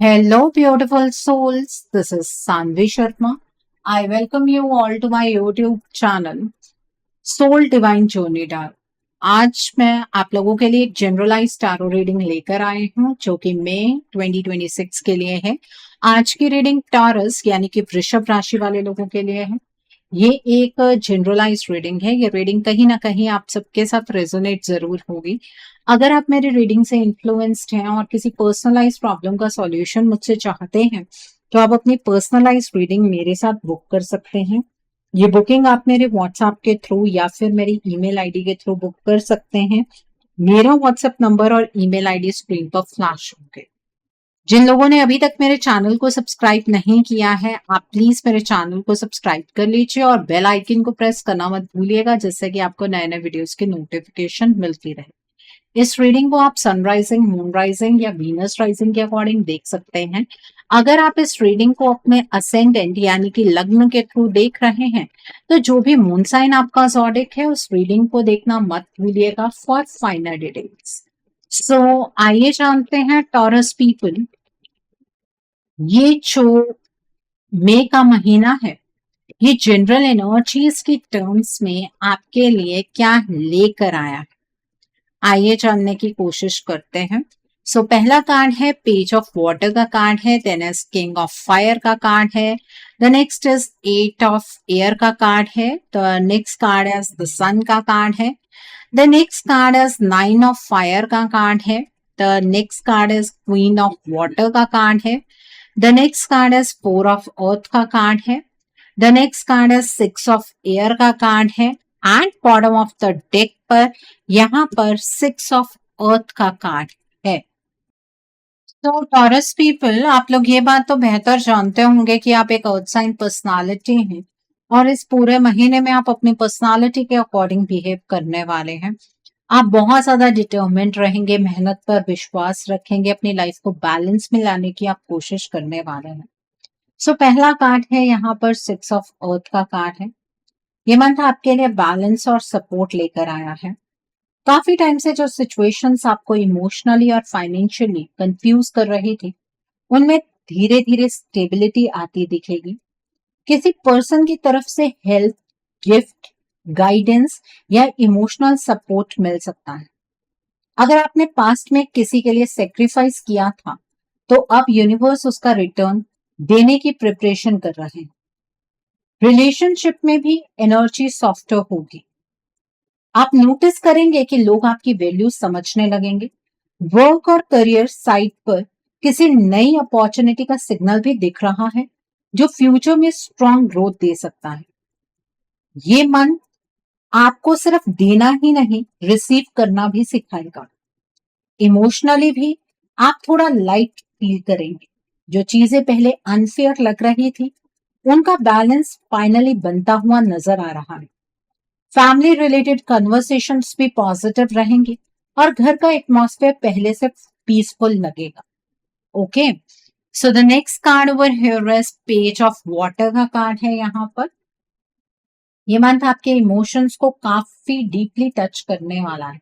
Hello, beautiful souls. This is Sanvi Sharma. I welcome you all to my YouTube channel, Soul Divine Journey Dark. आज मैं आप लोगों के लिए एक जनरलाइज टारो रीडिंग लेकर आई हूँ जो कि मई 2026 के लिए है। आज की रीडिंग टारस यानी कि वृषभ राशि वाले लोगों के लिए है। ये एक जनरलाइज रीडिंग है। ये रीडिंग कहीं ना कहीं आप सबके साथ रेजोनेट जरूर होगी। अगर आप मेरी रीडिंग से इन्फ्लुएंस्ड हैं और किसी पर्सनलाइज प्रॉब्लम का सॉल्यूशन मुझसे चाहते हैं तो आप अपनी पर्सनलाइज रीडिंग मेरे साथ बुक कर सकते हैं। ये बुकिंग आप मेरे व्हाट्सएप के थ्रू या फिर मेरी ईमेल आईडी के थ्रू बुक कर सकते हैं। मेरा व्हाट्सएप नंबर और ईमेल आईडी स्क्रीन पर फ्लैश होंगे। जिन लोगों ने अभी तक मेरे चैनल को सब्सक्राइब नहीं किया है, आप प्लीज मेरे चैनल को सब्सक्राइब कर लीजिए और बेल आइकन को प्रेस करना मत भूलिएगा, जिससे कि आपको नए नए वीडियोस की नोटिफिकेशन मिलती रहे। इस रीडिंग को आप सनराइजिंग, मून राइजिंग या वीनस राइजिंग के अकॉर्डिंग देख सकते हैं। अगर आप इस रीडिंग को अपने असेंडेंट यानी कि लग्न के थ्रू देख रहे हैं तो जो भी मून साइन आपका ज़ोडिक है उस रीडिंग को देखना मत भूलिएगा फॉर फाइनल डिटेल्स। सो आइए जानते हैं टॉरस पीपल, ये जो मई का महीना है ये जनरल एनर्जीज की टर्म्स में आपके लिए क्या लेकर आया है, आइए जानने की कोशिश करते हैं। पहला कार्ड है पेज ऑफ वाटर का कार्ड है, then is king of fire का कार्ड है, the next is eight of air का कार्ड है, the next card is the sun का कार्ड है, the next card is nine of fire का card है, the next card is queen of water का card है, the next card is four of earth का card है, the next card is six of air का card है and bottom of the deck पर यहाँ पर सिक्स ऑफ अर्थ का कार्ड है। तो टॉरस पीपल, आप लोग ये बात तो बेहतर जानते होंगे कि आप एक अर्थ साइन पर्सनालिटी हैं और इस पूरे महीने में आप अपनी पर्सनालिटी के अकॉर्डिंग बिहेव करने वाले हैं। आप बहुत ज्यादा डिटर्मिन्ड रहेंगे, मेहनत पर विश्वास रखेंगे, अपनी लाइफ को बैलेंस में लाने की आप कोशिश करने वाले हैं। पहला कार्ड है यहाँ पर सिक्स ऑफ अर्थ का कार्ड है। ये मंथ आपके लिए बैलेंस और सपोर्ट लेकर आया है। काफी टाइम से जो सिचुएशंस आपको इमोशनली और फाइनेंशियली कंफ्यूज कर रही थी उनमें धीरे धीरे स्टेबिलिटी आती दिखेगी। किसी पर्सन की तरफ से हेल्प, गिफ्ट, गाइडेंस या इमोशनल सपोर्ट मिल सकता है। अगर आपने पास्ट में किसी के लिए सेक्रीफाइस किया था तो अब यूनिवर्स उसका रिटर्न देने की प्रिपरेशन कर रहे हैं। रिलेशनशिप में भी एनर्जी सॉफ्टर होगी। आप नोटिस करेंगे कि लोग आपकी वैल्यू समझने लगेंगे। वर्क और करियर साइड पर किसी नई अपॉर्चुनिटी का सिग्नल भी दिख रहा है जो फ्यूचर में स्ट्रॉन्ग ग्रोथ दे सकता है। ये मन आपको सिर्फ देना ही नहीं, रिसीव करना भी सिखाएगा। इमोशनली भी आप थोड़ा लाइट फील करेंगे। जो चीजें पहले अनफेयर लग रही थी उनका बैलेंस फाइनली बनता हुआ नजर आ रहा है। फैमिली रिलेटेड कन्वर्सेशंस भी पॉजिटिव रहेंगे और घर का एटमॉस्फेयर पहले से पीसफुल लगेगा। Okay, so the next card over here is page of water का कार्ड है। यहाँ पर ये मंथ आपके इमोशंस को काफी डीपली टच करने वाला है।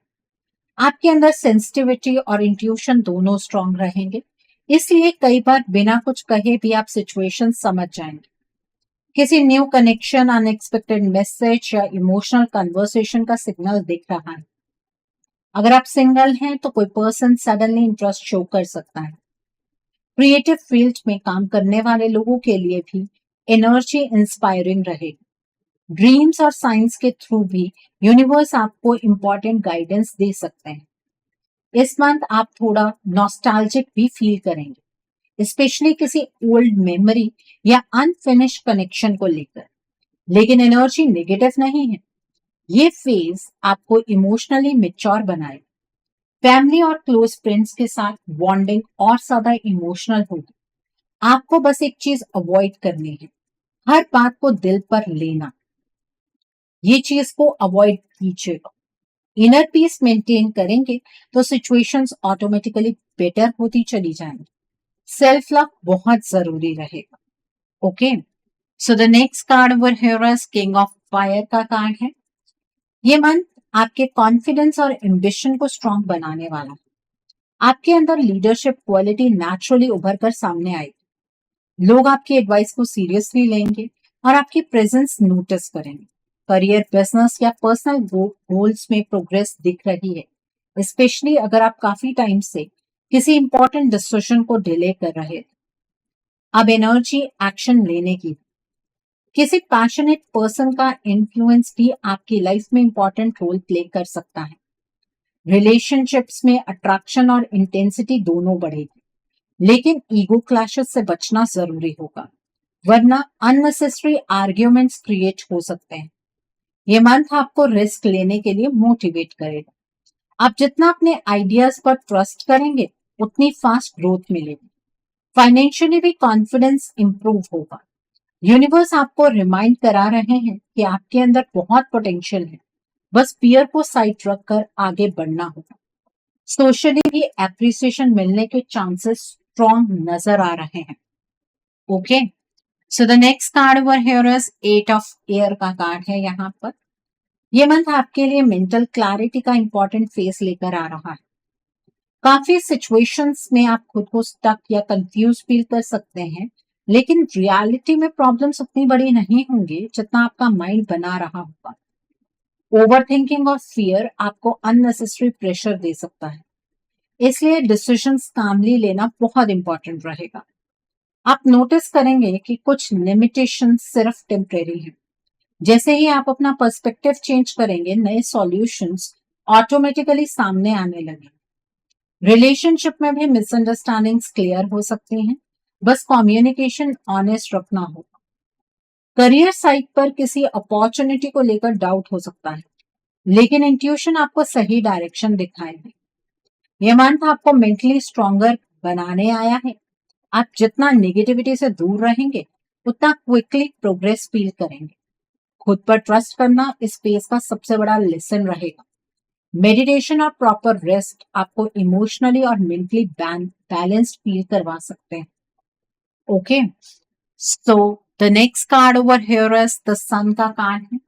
आपके अंदर सेंसिटिविटी और इंट्यूशन दोनों स्ट्रांग रहेंगे, इसलिए कई बार बिना कुछ कहे भी आप सिचुएशन समझ जाएंगे। किसी न्यू कनेक्शन, अनएक्सपेक्टेड मैसेज या इमोशनल कन्वर्सेशन का सिग्नल दिख रहा है। अगर आप सिंगल हैं तो कोई पर्सन सडनली इंटरेस्ट शो कर सकता है। क्रिएटिव फील्ड में काम करने वाले लोगों के लिए भी एनर्जी इंस्पायरिंग रहेगी। ड्रीम्स और साइंस के थ्रू भी यूनिवर्स आपको इंपॉर्टेंट गाइडेंस दे सकते हैं। इस मंथ आप थोड़ा नॉस्टैल्जिक भी फील करेंगे, स्पेशली किसी ओल्ड मेमोरी या अनफिनिश कनेक्शन को लेकर। लेकिन एनर्जी नेगेटिव नहीं है। ये फेज आपको इमोशनली मैच्योर बनाएगा। फैमिली और क्लोज फ्रेंड्स के साथ बॉन्डिंग और ज्यादा इमोशनल होगी। आपको बस एक चीज अवॉइड करनी है, हर बात को दिल पर लेना। ये चीज को अवॉइड कीजिएगा। इनर पीस मेंटेन करेंगे तो सिचुएशंस ऑटोमेटिकली बेटर होती चली जाएंगी। सेल्फ लव बहुत जरूरी रहेगा। Okay, so the next card over here is king of fire का कार्ड है। ये मंथ आपके कॉन्फिडेंस और एम्बिशन को स्ट्रांग बनाने वाला है। आपके अंदर लीडरशिप क्वालिटी नेचुरली उभर कर सामने आएगी। लोग आपकी एडवाइस को सीरियसली लेंगे और आपकी प्रेजेंस नोटिस करेंगे। करियर, बिजनेस या पर्सनल गोल्स में प्रोग्रेस दिख रही है, स्पेशली अगर आप काफी टाइम से किसी इंपॉर्टेंट डिसीजन को डिले कर रहे थे। अब एनर्जी एक्शन लेने की। किसी पैशनेट पर्सन का इन्फ्लुएंस भी आपकी लाइफ में इंपॉर्टेंट रोल प्ले कर सकता है। रिलेशनशिप्स में अट्रैक्शन और इंटेंसिटी दोनों बढ़ेगी, लेकिन ईगो क्लैशेस से बचना जरूरी होगा, वरना अननेसेसरी आर्ग्यूमेंट्स क्रिएट हो सकते हैं। ये मंथ आपको रिस्क लेने के लिए मोटिवेट करेगा। आप जितना अपने आइडियाज पर ट्रस्ट करेंगे, उतनी फास्ट ग्रोथ मिलेगी। फाइनेंशियली भी कॉन्फिडेंस इंप्रूव होगा। यूनिवर्स आपको रिमाइंड करा रहे हैं कि आपके अंदर बहुत पोटेंशियल है, बस फियर को साइड रखकर आगे बढ़ना होगा। सोशली भी एप्रिसिएशन मिलने के चांसेस स्ट्रॉन्ग नजर आ रहे हैं। Okay, so the next card over here is 8 of air का कार्ड है। यहाँ पर ये मंथ आपके लिए मेंटल क्लैरिटी का इंपॉर्टेंट फेस लेकर आ रहा है। काफी सिचुएशंस में आप खुद को स्टक या कंफ्यूज फील कर सकते हैं, लेकिन रियलिटी में प्रॉब्लम्स उतनी बड़ी नहीं होंगी जितना आपका माइंड बना रहा होगा। ओवर थिंकिंग और फियर आपको अननेसेसरी प्रेशर दे सकता है, इसलिए डिसीजंस कामली लेना बहुत इंपॉर्टेंट रहेगा। आप नोटिस करेंगे कि कुछ लिमिटेशन सिर्फ टेम्परेरी हैं। जैसे ही आप अपना पर्सपेक्टिव चेंज करेंगे, नए सॉल्यूशंस ऑटोमेटिकली सामने आने लगे। रिलेशनशिप में भी मिसअंडरस्टैंडिंग्स क्लियर हो सकती हैं, बस कम्युनिकेशन ऑनेस्ट रखना होगा। करियर साइट पर किसी अपॉर्चुनिटी को लेकर डाउट हो सकता है, लेकिन इंट्यूशन आपको सही डायरेक्शन दिखाएगी। यह मंथ आपको मेंटली स्ट्रॉन्गर बनाने आया है। आप जितना नेगेटिविटी से दूर रहेंगे, उतना क्विकली प्रोग्रेस फील करेंगे। खुद पर ट्रस्ट करना इस फेज का सबसे बड़ा लेसन रहेगा। मेडिटेशन और प्रॉपर रेस्ट आपको इमोशनली और मेंटली बैलेंस्ड फील करवा सकते हैं। Okay, so the next card over here is the sun का कार्ड है।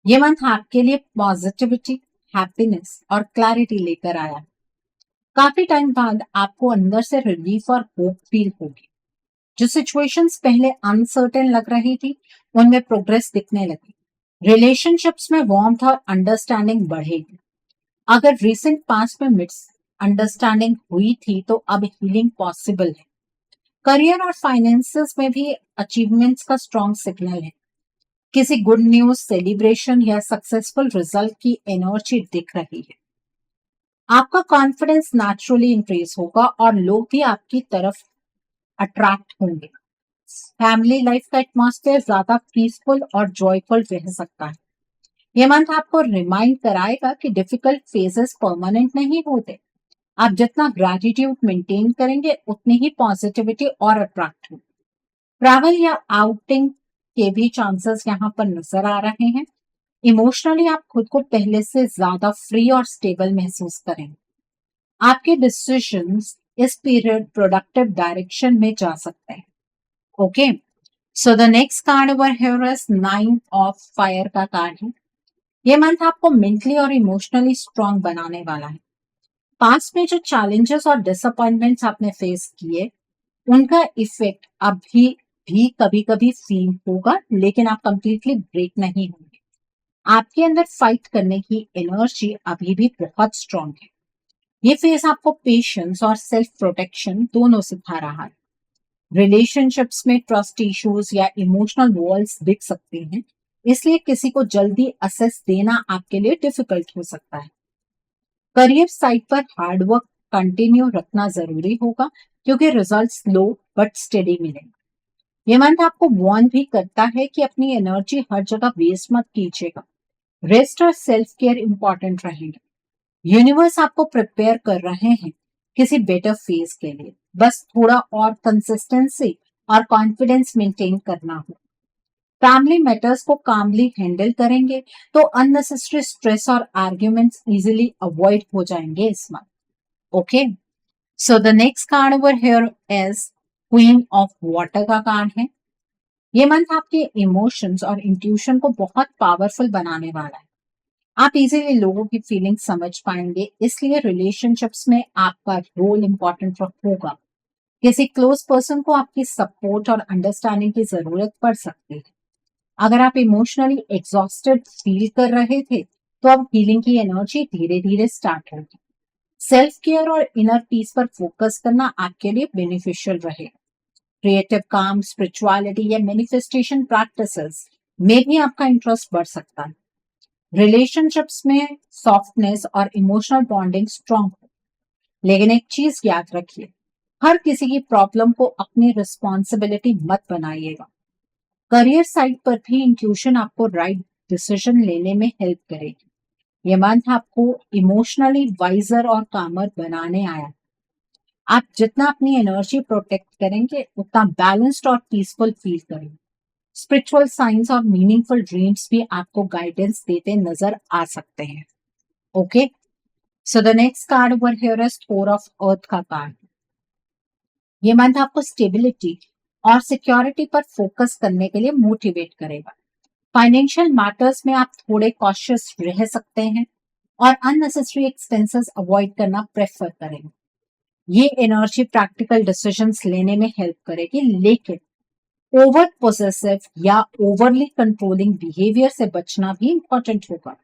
ये मंथ आपके लिए पॉजिटिविटी, हैप्पीनेस और क्लैरिटी लेकर आया है। काफी टाइम बाद आपको अंदर से रिलीफ और होप फील होगी। जो सिचुएशंस पहले अनसर्टेन लग रही थी, उनमें प्रोग्रेस दिखने लगी। रिलेशनशिप्स में वार्मथ और अंडरस्टैंडिंग बढ़ेगी। अगर रिसेंट पास्ट में मिस अंडरस्टैंडिंग हुई थी, तो अब हीलिंग पॉसिबल है। करियर और फाइनेंसेस में भी अचीवमेंट्स का स्ट्रॉन्ग सिग्नल है। किसी गुड न्यूज, सेलिब्रेशन या सक्सेसफुल रिजल्ट की एनर्जी दिख रही है। आपका कॉन्फिडेंस नेचुरली इंक्रीज होगा और लोग भी आपकी तरफ अट्रैक्ट होंगे। फैमिली लाइफ का एटमॉस्फेयर ज्यादा पीसफुल और जॉयफुल रह सकता है। ये मंथ आपको रिमाइंड कराएगा कि डिफिकल्ट फेजेस परमानेंट नहीं होते। आप जितना ग्रेटिट्यूड मेंटेन करेंगे, उतनी ही पॉजिटिविटी और अट्रैक्ट होगी। ट्रैवल या आउटिंग के भी चांसेस यहाँ पर नजर आ रहे हैं। इमोशनली आप खुद को पहले से ज्यादा फ्री और स्टेबल महसूस करेंगे। आपके डिसीजंस इस पीरियड प्रोडक्टिव डायरेक्शन में जा सकते हैं। Okay, so the next card over here is 9 of fire का कार्ड है। ये मंथ आपको मेंटली और इमोशनली स्ट्रांग बनाने वाला है। पास्ट में जो चैलेंजेस और डिसअपॉइंटमेंट्स आपने फेस किए, उनका इफेक्ट अभी भी कभी कभी फील होगा, लेकिन आप कंप्लीटली ब्रेक नहीं होंगे। आपके अंदर फाइट करने की एनर्जी अभी भी बहुत स्ट्रांग है। ये फेज आपको पेशेंस और सेल्फ प्रोटेक्शन दोनों सिखा रहा है। रिलेशनशिप्स में ट्रस्ट इश्यूज या इमोशनल वॉल्स दिख सकती हैं, इसलिए किसी को जल्दी असेस देना आपके लिए डिफिकल्ट हो सकता है। करियर साइट पर हार्डवर्क कंटिन्यू रखना जरूरी होगा, क्योंकि रिजल्ट स्लो बट स्टेडी मिलेंगे। ये मंथ आपको वार्न भी करता है कि अपनी एनर्जी हर जगह वेस्ट मत कीजिएगा। रेस्ट और सेल्फ केयर इंपॉर्टेंट रहेंगे। यूनिवर्स आपको प्रिपेयर कर रहे हैं किसी बेटर फेज के लिए। बस थोड़ा और कंसिस्टेंसी और कॉन्फिडेंस मेंटेन करना हो। फैमिली मैटर्स को कामली हैंडल करेंगे तो अननेसेसरी स्ट्रेस और आर्ग्यूमेंट्स इजीली अवॉइड हो जाएंगे इस month. Okay, so the next card over here is queen of water का कार्ड है। ये मंथ आपके इमोशंस और इंट्यूशन को बहुत पावरफुल बनाने वाला है। आप इजीली लोगों की फीलिंग समझ पाएंगे, इसलिए रिलेशनशिप्स में आपका रोल इंपॉर्टेंट होगा। किसी क्लोज पर्सन को आपकी सपोर्ट और अंडरस्टैंडिंग की जरूरत पड़ सकती है। अगर आप इमोशनली एग्जॉस्टेड फील कर रहे थे, तो अब हीलिंग की एनर्जी धीरे धीरे स्टार्ट होगी। सेल्फ केयर और इनर पीस पर फोकस करना आपके लिए बेनिफिशियल रहेगा। क्रिएटिव काम, स्पिरिचुअलिटी या मैनिफेस्टेशन प्रैक्टिसेस में भी आपका इंटरेस्ट बढ़ सकता है। रिलेशनशिप्स में सॉफ्टनेस और इमोशनल बॉन्डिंग स्ट्रांग हो। लेकिन एक चीज याद रखिए, हर किसी की प्रॉब्लम को अपनी रिस्पॉन्सिबिलिटी मत बनाइएगा। करियर साइड पर भी इंट्यूशन आपको राइट डिसीजन लेने में हेल्प करेगी। ये मंथ आपको इमोशनली वाइजर और कामर बनाने आया है। आप जितना अपनी एनर्जी प्रोटेक्ट करेंगे, उतना बैलेंस्ड और पीसफुल फील करेंगे। स्पिरिचुअल साइंस और मीनिंगफुल ड्रीम्स भी आपको गाइडेंस देते नजर आ सकते हैं। Okay, so the next card over here is four of earth का कार्ड। ये मंथ आपको स्टेबिलिटी और सिक्योरिटी पर फोकस करने के लिए मोटिवेट करेगा। फाइनेंशियल मैटर्स में आप थोड़े कॉशियस रह सकते हैं और अननेसेसरी एक्सपेंसेस अवॉइड करना प्रेफर करेंगे। ये एनर्जी प्रैक्टिकल डिसीजंस लेने में हेल्प करेगी, लेकिन ओवर पोसेसिव या ओवरली कंट्रोलिंग बिहेवियर से बचना भी इंपॉर्टेंट होगा।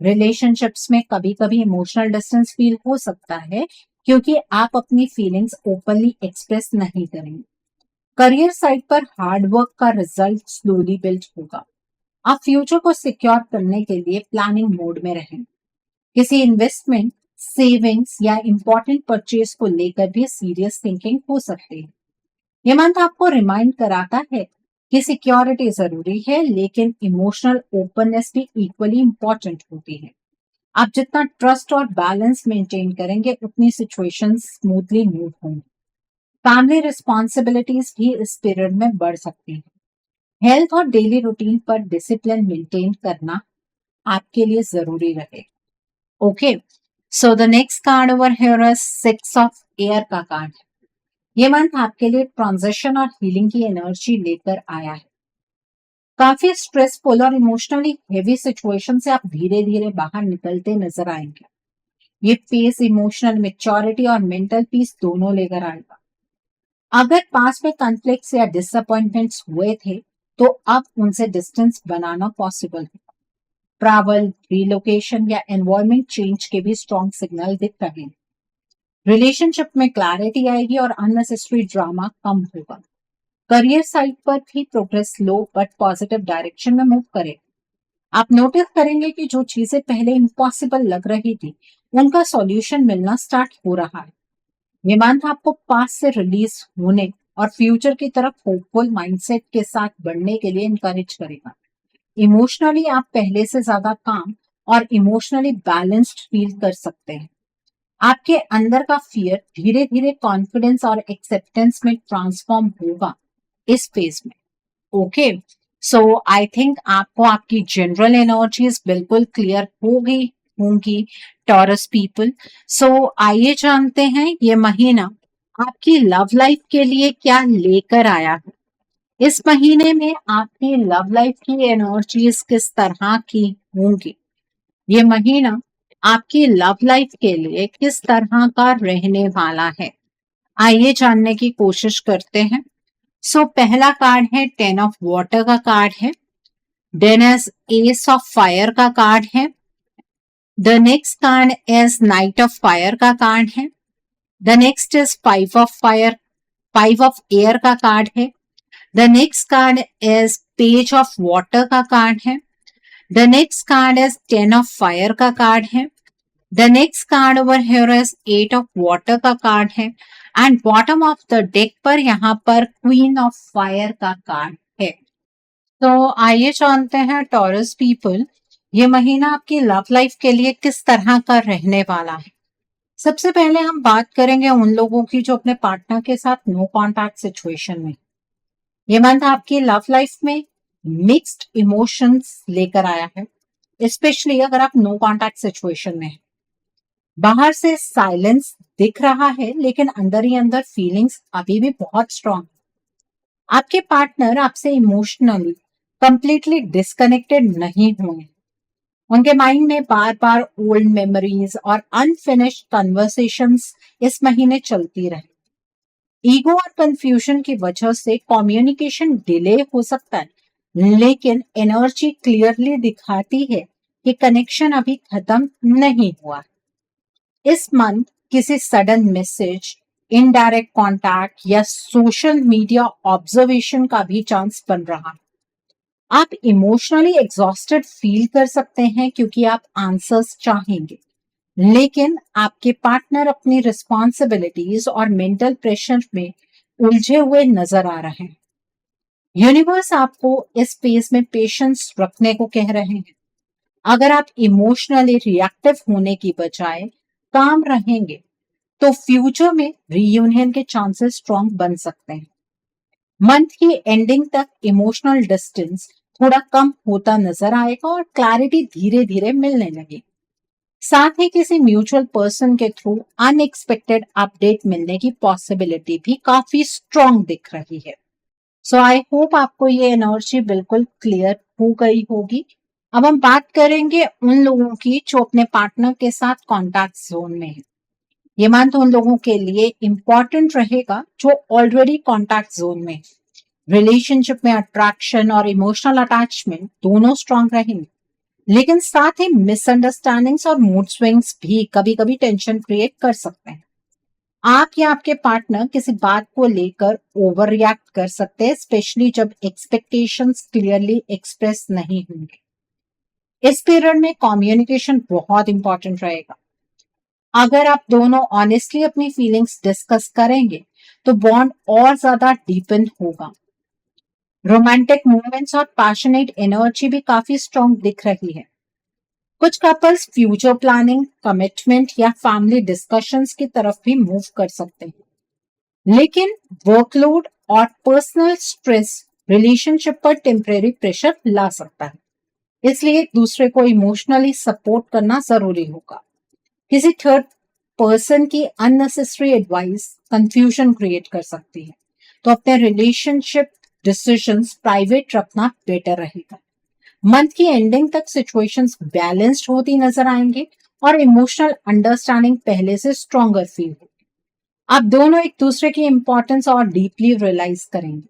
रिलेशनशिप्स में कभी कभी इमोशनल डिस्टेंस फील हो सकता है, क्योंकि आप अपनी फीलिंग्स ओपनली एक्सप्रेस नहीं करेंगे। करियर साइड पर हार्ड वर्क का रिजल्ट स्लोली बिल्ड होगा। आप फ्यूचर को सिक्योर करने के लिए प्लानिंग मोड में रहें। किसी इन्वेस्टमेंट, सेविंग्स या इंपॉर्टेंट परचेज को लेकर भी सीरियस थिंकिंग हो सकती है। ये मंथ आपको रिमाइंड कराता है कि सिक्योरिटी जरूरी है, लेकिन इमोशनल ओपननेस भी इक्वली इंपॉर्टेंट होती है। आप जितना ट्रस्ट और बैलेंस मेंटेन करेंगे, उतनी सिचुएशंस स्मूथली मूव होंगी। फैमिली रिस्पॉन्सिबिलिटीज भी इस पीरियड में बढ़ सकती हैं। हेल्थ और डेली रूटीन पर डिसिप्लिन मेंटेन करना आपके लिए जरूरी रहे। Okay, so the next card over here is six of air का कार्ड है। ये मंथ आपके लिए ट्रांजिशन और हीलिंग की एनर्जी लेकर आया है। काफी स्ट्रेसफुल और इमोशनली हेवी सिचुएशन से आप धीरे धीरे बाहर निकलते नजर आएंगे। ये फेस इमोशनल मैच्योरिटी और मेंटल पीस दोनों लेकर आएगा। अगर पास में कॉन्फ्लिक्ट्स या डिसअपॉइंटमेंट्स हुए थे, तो अब उनसे डिस्टेंस बनाना पॉसिबल है। ट्रैवल, रिलोकेशन या एनवायरमेंट चेंज के भी स्ट्रॉन्ग सिग्नल दिख रहे हैं। रिलेशनशिप में क्लैरिटी आएगी और अननेसेसरी ड्रामा कम होगा। करियर साइड पर भी progress low but positive direction में मूव करे। आप नोटिस करेंगे कि जो चीजें पहले इम्पॉसिबल लग रही थी, उनका सॉल्यूशन मिलना स्टार्ट हो रहा है। ये मंथ आपको पास्ट से रिलीज होने और फ्यूचर की तरफ होपफुल माइंडसेट के साथ बढ़ने के लिए इनकरेज करेगा। इमोशनली आप पहले से ज्यादा काम और इमोशनली बैलेंस्ड फील कर सकते हैं। आपके अंदर का फियर धीरे धीरे कॉन्फिडेंस और एक्सेप्टेंस में ट्रांसफॉर्म होगा इस फेज में। ओके, सो आई थिंक आपको आपकी जनरल एनर्जीज बिल्कुल क्लियर हो गई होंगी, टॉरस पीपल। सो आइए जानते हैं ये महीना आपकी लव लाइफ के लिए क्या लेकर आया है। इस महीने में आपकी लव लाइफ की एनर्जीज किस तरह की होंगी। ये महीना आपकी लव लाइफ के लिए किस तरह का रहने वाला है, आइए जानने की कोशिश करते हैं। सो पहला कार्ड है 10 ऑफ वाटर का कार्ड है। Then is ace of fire का कार्ड है। The next card is knight of fire का कार्ड है। The next is 5 of fire, 5 of air का कार्ड है। The next card is page of water का card है। The next card is 10 of fire का card है। The next card over here is 8 of water का card है and bottom of the deck पर यहाँ पर क्वीन ऑफ फायर का कार्ड है। तो आइए जानते हैं टॉरस पीपल, ये महीना आपकी लव लाइफ के लिए किस तरह का रहने वाला है। सबसे पहले हम बात करेंगे उन लोगों की जो अपने पार्टनर के साथ नो कॉन्टैक्ट सिचुएशन में। ये मंथ आपकी लव लाइफ में मिक्स्ड इमोशंस लेकर आया है, स्पेशली अगर आप नो कॉन्टैक्ट सिचुएशन में हैं। बाहर से साइलेंस दिख रहा है, लेकिन अंदर ही अंदर फीलिंग्स अभी भी बहुत स्ट्रांग। आपके पार्टनर आपसे इमोशनली कंप्लीटली डिस्कनेक्टेड नहीं हुए, उनके माइंड में बार बार ओल्ड मेमोरीज और अनफिनिश्ड कन्वर्सेशंस इस महीने चलती रहे। ईगो और कंफ्यूजन की वजह से कम्युनिकेशन डिले हो सकता है, लेकिन एनर्जी क्लियरली दिखाती है कि कनेक्शन अभी खत्म नहीं हुआ। इस मंथ किसी सडन मैसेज, इनडायरेक्ट कांटेक्ट या सोशल मीडिया ऑब्जर्वेशन का भी चांस बन रहा है। आप इमोशनली एग्जॉस्टेड फील कर सकते हैं क्योंकि आप आंसर्स चाहेंगे, लेकिन आपके पार्टनर अपनी रिस्पॉन्सिबिलिटीज और मेंटल प्रेशर में उलझे हुए नजर आ रहे हैं। यूनिवर्स आपको इस फेज में पेशेंस रखने को कह रहे हैं। अगर आप इमोशनली रिएक्टिव होने की बजाय काम रहेंगे तो फ्यूचर में रीयूनियन के चांसेस स्ट्रॉन्ग बन सकते हैं। मंथ की एंडिंग तक इमोशनल डिस्टेंस थोड़ा कम होता नजर आएगा और क्लैरिटी धीरे धीरे मिलने लगेगी। साथ ही किसी म्यूचुअल पर्सन के थ्रू अनएक्सपेक्टेड अपडेट मिलने की पॉसिबिलिटी भी काफी स्ट्रॉन्ग दिख रही है। सो आई होप आपको ये एनर्जी बिल्कुल क्लियर हो गई होगी। अब हम बात करेंगे उन लोगों की जो अपने पार्टनर के साथ कॉन्टैक्ट जोन में है। ये मंथ उन लोगों के लिए इंपॉर्टेंट रहेगा जो ऑलरेडी कॉन्टैक्ट जोन में है। रिलेशनशिप में अट्रैक्शन और इमोशनल अटैचमेंट दोनों स्ट्रांग रहेंगे, लेकिन साथ ही मिसअंडरस्टैंडिंग्स और मूड स्विंग्स भी कभी कभी टेंशन क्रिएट कर सकते हैं। आप या आपके पार्टनर किसी बात को लेकर ओवर रिएक्ट कर सकते हैं, स्पेशली जब एक्सपेक्टेशंस क्लियरली एक्सप्रेस नहीं होंगे। इस पीरियड में कम्युनिकेशन बहुत इंपॉर्टेंट रहेगा। अगर आप दोनों ऑनेस्टली अपनी फीलिंग्स डिस्कस करेंगे तो बॉन्ड और ज्यादा डीपन होगा। रोमांटिक मूवमेंट्स और पैशनेट एनर्जी भी काफी स्ट्रॉन्ग दिख रही है। कुछ कपल्स फ्यूचर प्लानिंग, कमिटमेंट या फैमिली डिस्कशंस की तरफ भी मूव कर सकते हैं, लेकिन वर्कलोड और पर्सनल स्ट्रेस रिलेशनशिप पर टेम्परेरी प्रेशर ला सकता है। इसलिए एक दूसरे को इमोशनली सपोर्ट करना जरूरी होगा। किसी थर्ड पर्सन की अननेसेसरी एडवाइस कंफ्यूजन क्रिएट कर सकती है, तो अपने रिलेशनशिप डिसीजंस प्राइवेट रखना बेटर रहेगा। मंथ की एंडिंग तक सिचुएशंस बैलेंस्ड होती नजर आएंगे और इमोशनल अंडरस्टैंडिंग पहले से स्ट्रॉन्गर फील होगी। आप दोनों एक दूसरे की इंपॉर्टेंस और डीपली रियलाइज करेंगे।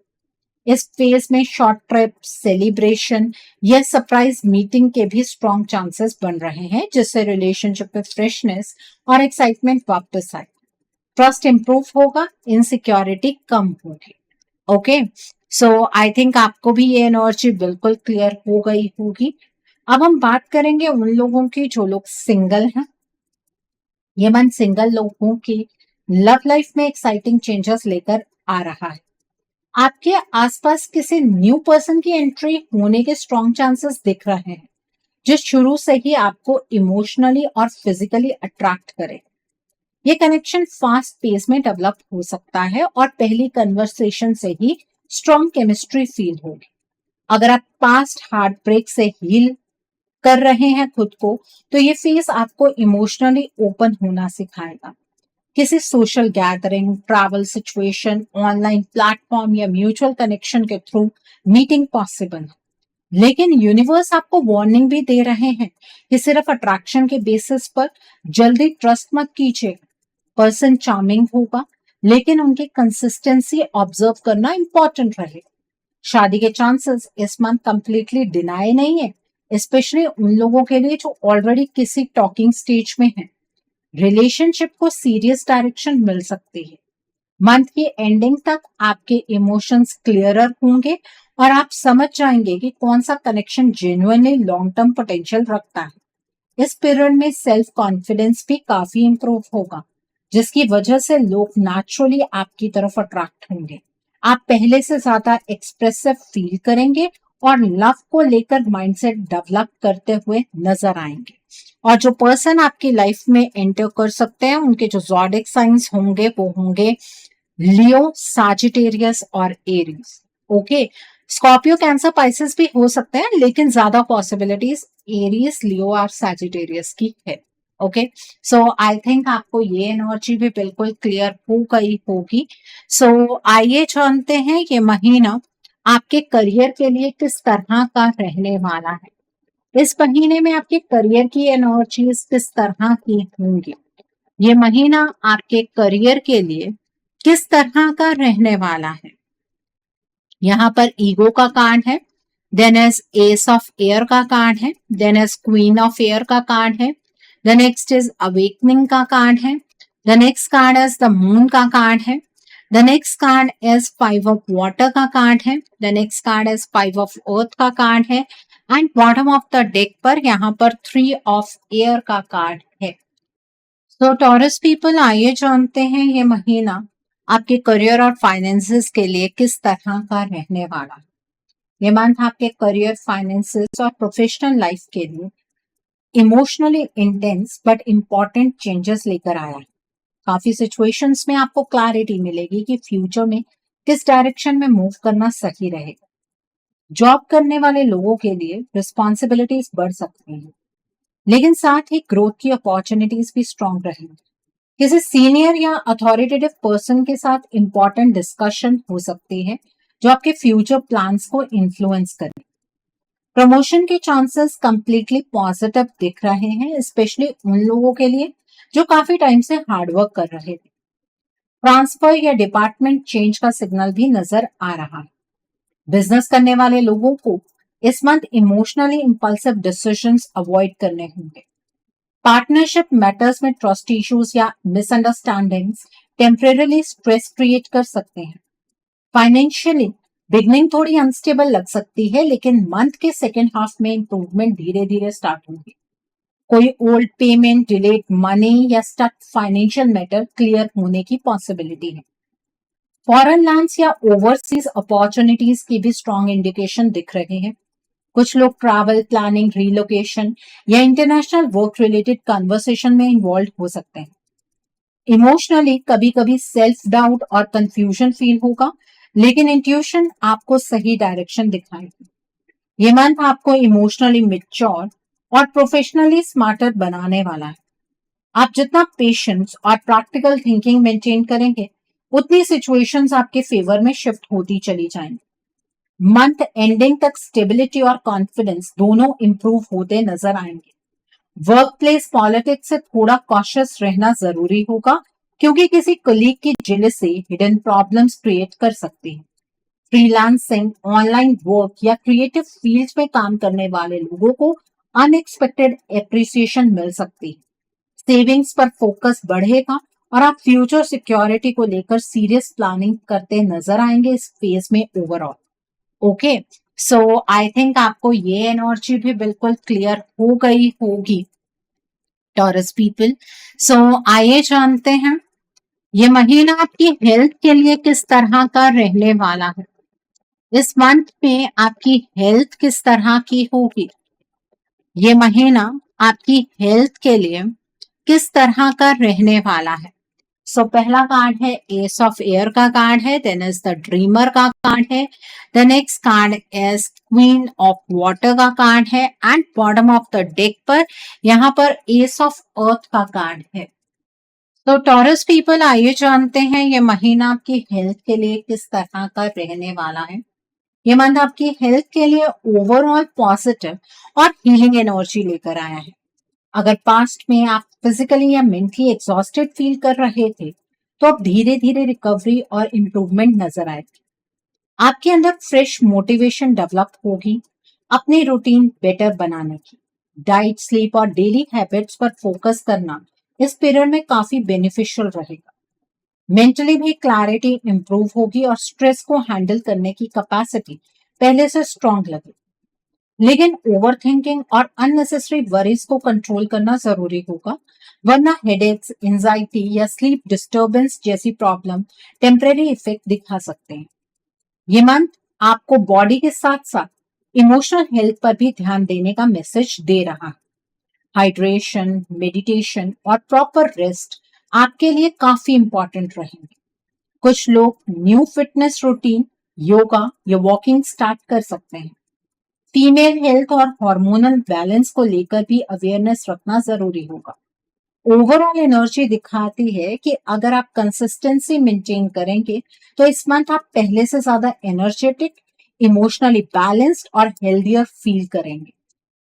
इस फेज में शॉर्ट ट्रिप, सेलिब्रेशन या सरप्राइज मीटिंग के भी स्ट्रॉन्ग चांसेस बन रहे हैं, जिससे रिलेशनशिप में फ्रेशनेस और एक्साइटमेंट वापस आए। ट्रस्ट इंप्रूव होगा, इनसिक्योरिटी कम होगी। ओके, सो आई थिंक आपको भी ये एनर्जी बिल्कुल क्लियर हो गई होगी। अब हम बात करेंगे उन लोगों की जो लोग सिंगल हैं। ये मंथ सिंगल लोगों की लव लाइफ में एक्साइटिंग चेंजेस लेकर आ रहा है। आपके आसपास किसी न्यू पर्सन की एंट्री होने के स्ट्रॉन्ग चांसेस दिख रहे हैं, जो शुरू से ही आपको इमोशनली और फिजिकली अट्रैक्ट करे। ये कनेक्शन फास्ट पेस में डेवलप हो सकता है और पहली कन्वर्सेशन से ही स्ट्रॉन्ग केमिस्ट्री फील होगी। अगर आप पास्ट हार्ट ब्रेक से हील कर रहे हैं खुद को, तो ये फेज आपको इमोशनली ओपन होना सिखाएगा। किसी social gathering, travel situation, online platform या म्यूचुअल कनेक्शन के थ्रू मीटिंग पॉसिबल है, लेकिन यूनिवर्स आपको वार्निंग भी दे रहे हैं कि सिर्फ अट्रैक्शन के बेसिस पर जल्दी ट्रस्ट मत कीजिए। पर्सन चार्मिंग होगा, लेकिन उनकी कंसिस्टेंसी ऑब्जर्व करना इंपॉर्टेंट रहेगा। शादी के चांसेस इस मंथ कंप्लीटली डिनाई नहीं है, स्पेशली उन लोगों के लिए जो ऑलरेडी किसी टॉकिंग स्टेज में है। रिलेशनशिप को सीरियस डायरेक्शन मिल सकती है। मंथ की एंडिंग तक आपके इमोशंस क्लियरर होंगे और आप समझ जाएंगे कि कौन सा connection genuinely long term potential रखता है। इस पीरियड में सेल्फ कॉन्फिडेंस भी काफी इंप्रूव होगा, जिसकी वजह से लोग नेचुरली आपकी तरफ अट्रैक्ट होंगे। आप पहले से ज्यादा एक्सप्रेसिव फील करेंगे और लव को लेकर माइंडसेट डेवलप करते हुए नजर आएंगे। और जो पर्सन आपकी लाइफ में एंटर कर सकते हैं, उनके जो ज़ोडिएक साइंस होंगे वो होंगे लियो, सैजिटेरियस और Aries. Okay, Scorpio, cancer, Pisces भी हो सकते हैं, लेकिन ज्यादा पॉसिबिलिटीज एरीज, लियो और सैजिटेरियस की है। ओके, सो आई थिंक आपको ये एनर्जी भी बिल्कुल क्लियर हो गई होगी। सो आइए जानते हैं ये महीना आपके करियर के लिए किस तरह का रहने वाला है। इस महीने में आपके करियर की एनर्जीज किस तरह की होंगी? ये महीना आपके करियर के लिए किस तरह का रहने वाला है? यहाँ पर ईगो का कार्ड है, then is ace of air का कार्ड है, then is queen of air का कार्ड है, द नेक्स्ट इज अवेकनिंग का कार्ड है, the next card is the moon का कार्ड है, the next card is five of water का card है, the next card is five of earth का card है and bottom of the deck पर यहाँ पर थ्री ऑफ एयर का कार्ड है। तो टॉरस पीपल, आइए जानते हैं ये महीना आपके करियर और फाइनेंसेस के लिए किस तरह का रहने वाला है। ये मंथ आपके करियर, फाइनेंसेस और प्रोफेशनल लाइफ के लिए emotionally intense but important changes लेकर आया है। काफी सिचुएशंस में आपको क्लैरिटी मिलेगी कि फ्यूचर में किस डायरेक्शन में मूव करना सही रहेगा। जॉब करने वाले लोगों के लिए रिस्पॉन्सिबिलिटीज बढ़ सकती हैं, लेकिन साथ ही ग्रोथ की अपॉर्चुनिटीज भी स्ट्रॉन्ग रहेंगी। किसी सीनियर या अथॉरिटेटिव पर्सन के साथ इंपॉर्टेंट डिस्कशन हो सकती है जो आपके फ्यूचर प्लान्स को इन्फ्लुएंस करे। प्रमोशन के चांसेस कंप्लीटली पॉजिटिव दिख रहे हैं, स्पेशली उन लोगों के लिए जो काफी टाइम से हार्डवर्क कर रहे थे। ट्रांसफर या डिपार्टमेंट चेंज का सिग्नल भी नजर आ रहा है। बिजनेस करने वाले लोगों को इस month emotionally impulsive decisions avoid करने होंगे। पार्टनरशिप मैटर्स में ट्रस्ट इश्यूज या मिसअंडरस्टैंडिंग्स टेम्परेरीली स्ट्रेस क्रिएट कर सकते हैं। फाइनेंशियली बिगनिंग थोड़ी अनस्टेबल लग सकती है, लेकिन मंथ के सेकेंड हाफ में इंप्रूवमेंट धीरे धीरे स्टार्ट होंगी। कोई ओल्ड पेमेंट, डिलेड मनी या स्टक फाइनेंशियल मैटर क्लियर होने की पॉसिबिलिटी है। फॉरेन लैंड्स या ओवरसीज अपॉर्चुनिटीज की भी स्ट्रॉन्ग इंडिकेशन दिख रहे हैं। कुछ लोग ट्रैवल प्लानिंग, रिलोकेशन या इंटरनेशनल वर्क रिलेटेड कन्वर्सेशन में इन्वॉल्व हो सकते हैं। इमोशनली कभी कभी सेल्फ डाउट और कंफ्यूजन फील होगा, लेकिन इंट्यूशन आपको सही डायरेक्शन दिखाएगी। ये मंथ आपको इमोशनली मैच्योर और प्रोफेशनली स्मार्टर बनाने वाला है। आप जितना पेशेंस और प्रैक्टिकल थिंकिंग मेंटेन करेंगे, उतनी सिचुएशंस आपके फेवर में शिफ्ट होती चली जाएंगी। मंथ एंडिंग तक स्टेबिलिटी और कॉन्फिडेंस दोनों इंप्रूव होते नजर आएंगे। वर्क प्लेस पॉलिटिक्स से थोड़ा कॉशियस रहना जरूरी होगा, क्योंकि किसी कलीग की जेलसी हिडन प्रॉब्लम्स क्रिएट कर सकती है। फ्रीलांसिंग, ऑनलाइन वर्क या क्रिएटिव फील्ड में काम करने वाले लोगों को अनएक्सपेक्टेड एप्रिसिएशन मिल सकती है। सेविंग्स पर फोकस बढ़ेगा और आप फ्यूचर सिक्योरिटी को लेकर सीरियस प्लानिंग करते नजर आएंगे इस फेज में overall. Okay, so I think आपको ये एनर्जी भी बिल्कुल क्लियर हो गई होगी टॉरस पीपल। सो आइए जानते हैं ये महीना आपकी हेल्थ के लिए किस तरह का रहने वाला है। इस मंथ में आपकी हेल्थ किस तरह की होगी? ये महीना आपकी हेल्थ के लिए किस तरह का रहने वाला है? सो पहला कार्ड है एस ऑफ एयर का कार्ड है, देन इज द ड्रीमर का कार्ड है, the next card is queen of water का कार्ड है and bottom of the deck पर यहाँ पर एस ऑफ अर्थ का कार्ड है। तो टॉरस पीपल, आइए जानते हैं ये महीना आपकी हेल्थ के लिए किस तरह का रहने वाला है। ये मंथ आपकी हेल्थ के लिए ओवरऑल पॉजिटिव और हीलिंग एनर्जी लेकर आया है। अगर पास्ट में आप फिजिकली या मेंटली एग्जॉस्टेड फील कर रहे थे, तो अब धीरे धीरे रिकवरी और इम्प्रूवमेंट नजर आएगी। आपके अंदर फ्रेश मोटिवेशन डेवलप होगी अपनी रूटीन बेटर बनाने की। डाइट, स्लीप और डेली हैबिट्स पर फोकस करना इस पीरियड में काफी बेनिफिशियल रहेगा। मेंटली भी क्लैरिटी इंप्रूव होगी और स्ट्रेस को हैंडल करने की कैपेसिटी पहले से स्ट्रांग लगेगी। लेकिन ओवर थिंकिंग और अननेसेसरी वरीज को कंट्रोल करना जरूरी होगा, वरना हेडेक्स, एंजाइटी या स्लीप डिस्टर्बेंस जैसी प्रॉब्लम टेम्परेरी इफेक्ट दिखा सकते हैं। ये मंथ आपको बॉडी के साथ साथ इमोशनल हेल्थ पर भी ध्यान देने का मैसेज दे रहा है। हाइड्रेशन, मेडिटेशन और प्रॉपर रेस्ट आपके लिए काफी इंपॉर्टेंट रहेंगे। कुछ लोग न्यू फिटनेस रूटीन, योगा या वॉकिंग स्टार्ट कर सकते हैं। फीमेल हेल्थ और हार्मोनल बैलेंस को लेकर भी अवेयरनेस रखना जरूरी होगा। ओवरऑल एनर्जी दिखाती है कि अगर आप कंसिस्टेंसी मेंटेन करेंगे, तो इस मंथ आप पहले से ज्यादा एनर्जेटिक, इमोशनली बैलेंस्ड और हेल्दियर फील करेंगे।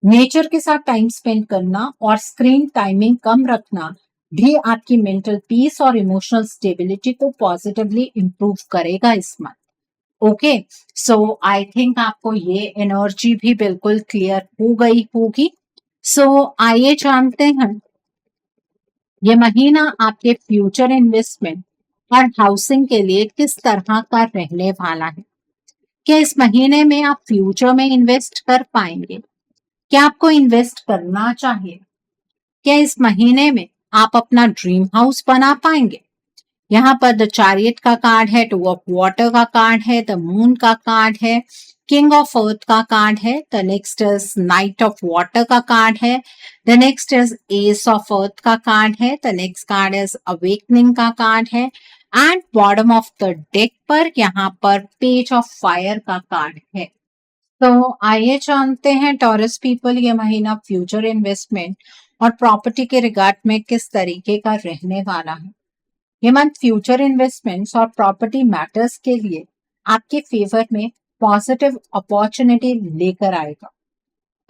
नेचर के साथ टाइम स्पेंड करना और स्क्रीन टाइमिंग कम रखना भी आपकी मेंटल पीस और इमोशनल स्टेबिलिटी को पॉजिटिवली इंप्रूव करेगा इस month. Okay, so I think आपको ये एनर्जी भी बिल्कुल क्लियर हो गई होगी। सो आइए जानते हैं ये महीना आपके फ्यूचर इन्वेस्टमेंट और हाउसिंग के लिए किस तरह का रहने वाला है। क्या इस महीने में आप फ्यूचर में इन्वेस्ट कर पाएंगे? क्या आपको इन्वेस्ट करना चाहिए? क्या इस महीने में आप अपना ड्रीम हाउस बना पाएंगे? यहाँ पर द चैरियट का कार्ड है, टू ऑफ वाटर का कार्ड है, द मून का कार्ड है, किंग ऑफ अर्थ का कार्ड है, the next is knight of water का कार्ड है, the next is ace of earth का कार्ड है, the next card is awakening का कार्ड है and bottom of the deck पर यहाँ पर पेज ऑफ फायर का कार्ड है। तो आइए जानते हैं टॉरस पीपल ये महीना फ्यूचर इन्वेस्टमेंट और प्रॉपर्टी के रिगार्ड में किस तरीके का रहने वाला है। ये मंथ फ्यूचर इन्वेस्टमेंट्स और प्रॉपर्टी मैटर्स के लिए आपके फेवर में पॉजिटिव अपॉर्चुनिटी लेकर आएगा।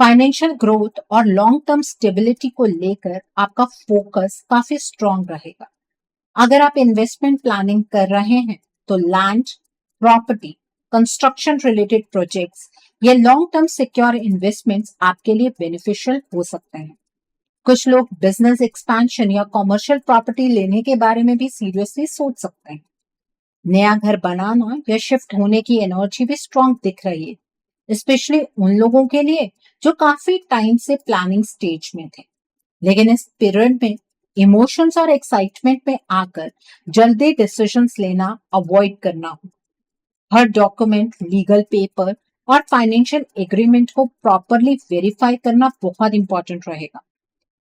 फाइनेंशियल ग्रोथ और लॉन्ग टर्म स्टेबिलिटी को लेकर आपका फोकस काफी स्ट्रांग रहेगा। अगर आप इन्वेस्टमेंट प्लानिंग कर रहे हैं तो land, property, construction related projects या लॉन्ग टर्म सिक्योर इन्वेस्टमेंट्स आपके लिए बेनिफिशियल हो सकते हैं। कुछ लोग बिजनेस एक्सपेंशन या कॉमर्शियल प्रॉपर्टी लेने के बारे में भी सीरियसली सोच सकते हैं। नया घर बनाना या शिफ्ट होने की एनर्जी भी स्ट्रांग दिख रही है, स्पेशली उन लोगों के लिए जो काफी टाइम से प्लानिंग स्टेज में थे, लेकिन इस पीरियड में इमोशंस और एक्साइटमेंट में आकर जल्दी डिसीजंस लेना अवॉइड करना हो। हर डॉक्यूमेंट, लीगल पेपर और फाइनेंशियल एग्रीमेंट को प्रॉपरली वेरीफाई करना बहुत इंपॉर्टेंट रहेगा।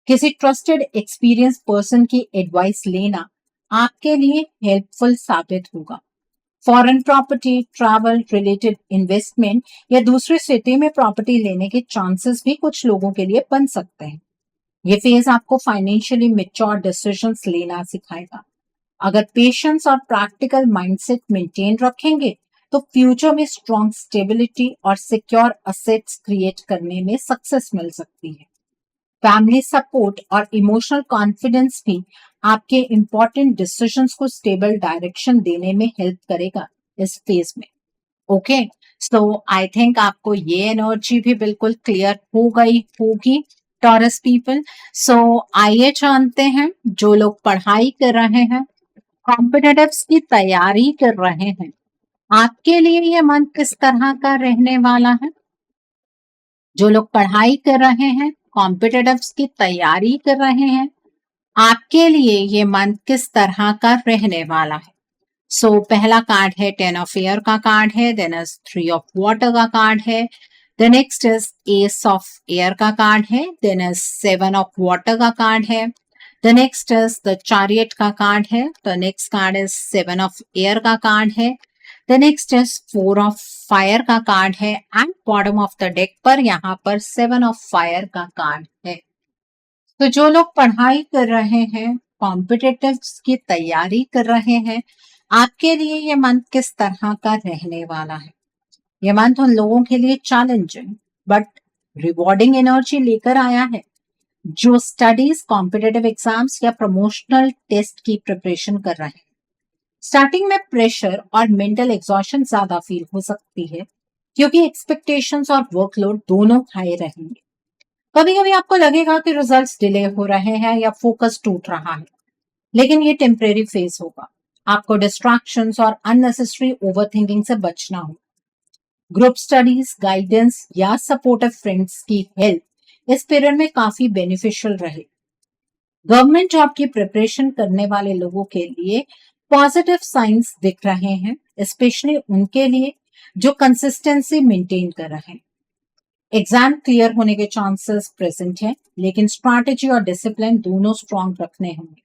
किसी ट्रस्टेड एक्सपीरियंस पर्सन की एडवाइस लेना आपके लिए हेल्पफुल साबित होगा। Foreign property, travel related investment या दूसरे सिटी में प्रॉपर्टी लेने के चांसेस भी कुछ लोगों के लिए बन सकते हैं। ये फेज आपको फाइनेंशियली मैच्योर डिसीजंस लेना सिखाएगा। अगर पेशेंस और प्रैक्टिकल माइंडसेट मेंटेन रखेंगे तो फ्यूचर में स्ट्रॉन्ग स्टेबिलिटी और सिक्योर असेट्स क्रिएट करने में सक्सेस मिल सकती है। फैमिली सपोर्ट और इमोशनल कॉन्फिडेंस भी आपके इंपॉर्टेंट डिसीजंस को स्टेबल डायरेक्शन देने में हेल्प करेगा इस फेज में। ओके, सो आई थिंक आपको ये एनर्जी भी बिल्कुल क्लियर हो गई होगी टॉरस पीपल। सो आइए जानते हैं जो लोग पढ़ाई कर रहे हैं, कॉम्पिटिटिव्स की तैयारी कर रहे हैं, आपके लिए ये मंथ किस तरह का रहने वाला है। जो लोग पढ़ाई कर रहे हैं, कॉम्पिटिटिव्स की तैयारी कर रहे हैं, आपके लिए ये मंथ किस तरह का रहने वाला है। सो पहला कार्ड है 10 ऑफ एयर का कार्ड है, देन इज 3 ऑफ वाटर का कार्ड है, the next is ace of air का कार्ड है, देन इज 7 ऑफ वाटर का कार्ड है, the next is the chariot का कार्ड है, the next card is 7 of air का कार्ड है, the next is 4 of fire का कार्ड है and bottom of the deck पर यहाँ पर 7 ऑफ फायर का कार्ड है। तो जो लोग पढ़ाई कर रहे हैं, कॉम्पिटिटिव्स की तैयारी कर रहे हैं, आपके लिए ये मंथ किस तरह का रहने वाला है। ये मंथ उन लोगों के लिए चैलेंजिंग बट रिवॉर्डिंग एनर्जी लेकर आया है जो स्टडीज, कॉम्पिटिटिव एग्जाम्स या प्रमोशनल टेस्ट की प्रिपरेशन कर रहे हैं। स्टार्टिंग में प्रेशर और मेंटल एग्जॉशन ज्यादा फील हो सकती है क्योंकि एक्सपेक्टेशंस और वर्कलोड दोनों हाई रहेंगे। कभी कभी आपको लगेगा कि रिजल्ट्स डिले हो रहे हैं या फोकस टूट रहा है, लेकिन ये टेम्परेरी फेज होगा। आपको डिस्ट्रैक्शंस और अननेसेसरी ओवरथिंकिंग से बचना हो। ग्रुप स्टडीज, गाइडेंस या सपोर्टिव फ्रेंड्स की हेल्प इस पीरियड में काफी बेनिफिशियल रहे। गवर्नमेंट जॉब की प्रिपरेशन करने वाले लोगों के लिए पॉजिटिव साइंस दिख रहे हैं, स्पेशली उनके लिए जो कंसिस्टेंसी मेंटेन कर रहे हैं। एग्जाम क्लियर होने के चांसेस प्रेजेंट हैं, लेकिन स्ट्रैटेजी और डिसिप्लिन दोनों स्ट्रांग रखने होंगे।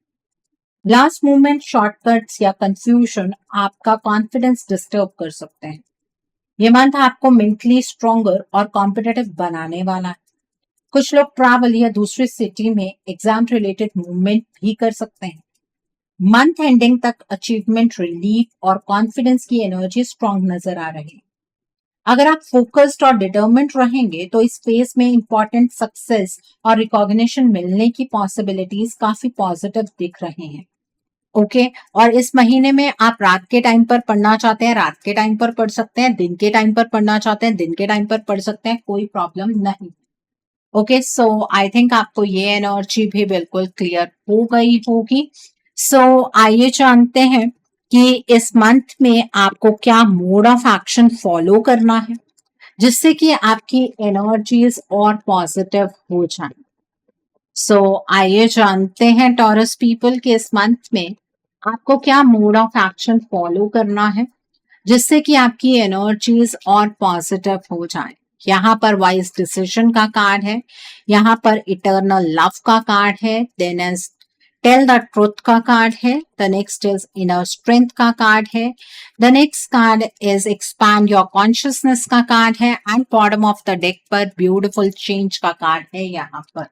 लास्ट मोमेंट शॉर्टकट्स या कंफ्यूजन आपका कॉन्फिडेंस डिस्टर्ब कर सकते हैं। ये मंथ आपको मेंटली स्ट्रॉन्गर और कॉम्पिटिटिव बनाने वाला है। कुछ लोग ट्रैवल या दूसरी सिटी में एग्जाम रिलेटेड मूवमेंट भी कर सकते हैं। मंथ एंडिंग तक अचीवमेंट, रिलीफ और कॉन्फिडेंस की एनर्जी स्ट्रांग नजर आ रही है। अगर आप फोकस्ड और डिटर्मिन्ड रहेंगे तो इस फेज में इंपॉर्टेंट सक्सेस और रिकॉग्निशन मिलने की पॉसिबिलिटीज काफी पॉजिटिव दिख रहे हैं। ओके और इस महीने में आप रात के टाइम पर पढ़ना चाहते हैं रात के टाइम पर पढ़ सकते हैं, दिन के टाइम पर पढ़ना चाहते हैं दिन के टाइम पर पढ़ सकते हैं, कोई प्रॉब्लम नहीं। ओके सो आई थिंक आपको ये एनर्जी भी बिल्कुल क्लियर हो गई होगी। सो आइए जानते हैं कि इस मंथ में आपको क्या मोड ऑफ एक्शन फॉलो करना है जिससे कि आपकी एनर्जीज और पॉजिटिव हो जाए। सो आइए जानते हैं टॉरस पीपल के इस मंथ में आपको क्या मोड ऑफ एक्शन फॉलो करना है जिससे कि आपकी एनर्जीज और पॉजिटिव हो जाए। यहाँ पर वाइज डिसीजन का कार्ड है, यहाँ पर इटर्नल लव का कार्ड है, then is tell the truth का कार्ड है, the next is inner strength का कार्ड है, the next card is expand your consciousness का कार्ड है and bottom of the deck पर ब्यूटिफुल चेंज का कार्ड है यहाँ पर।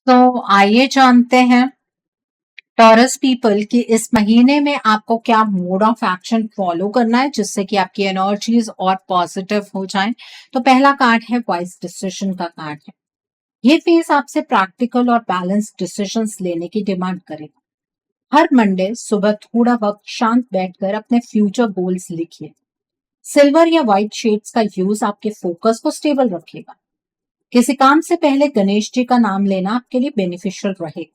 तो आइए जानते हैं टॉरस पीपल कि इस महीने में आपको क्या मोड ऑफ एक्शन फॉलो करना है जिससे कि आपकी एनर्जीज और पॉजिटिव हो जाएं। तो पहला कार्ड है वाइज डिसीजन का कार्ड है। ये फेज आपसे प्रैक्टिकल और बैलेंस डिसीजंस लेने की डिमांड करेगा। हर मंडे सुबह थोड़ा वक्त शांत बैठकर अपने फ्यूचर गोल्स लिखिए। सिल्वर या व्हाइट शेड्स का यूज आपके फोकस को स्टेबल रखेगा। किसी काम से पहले गणेश जी का नाम लेना आपके लिए बेनिफिशियल रहेगा।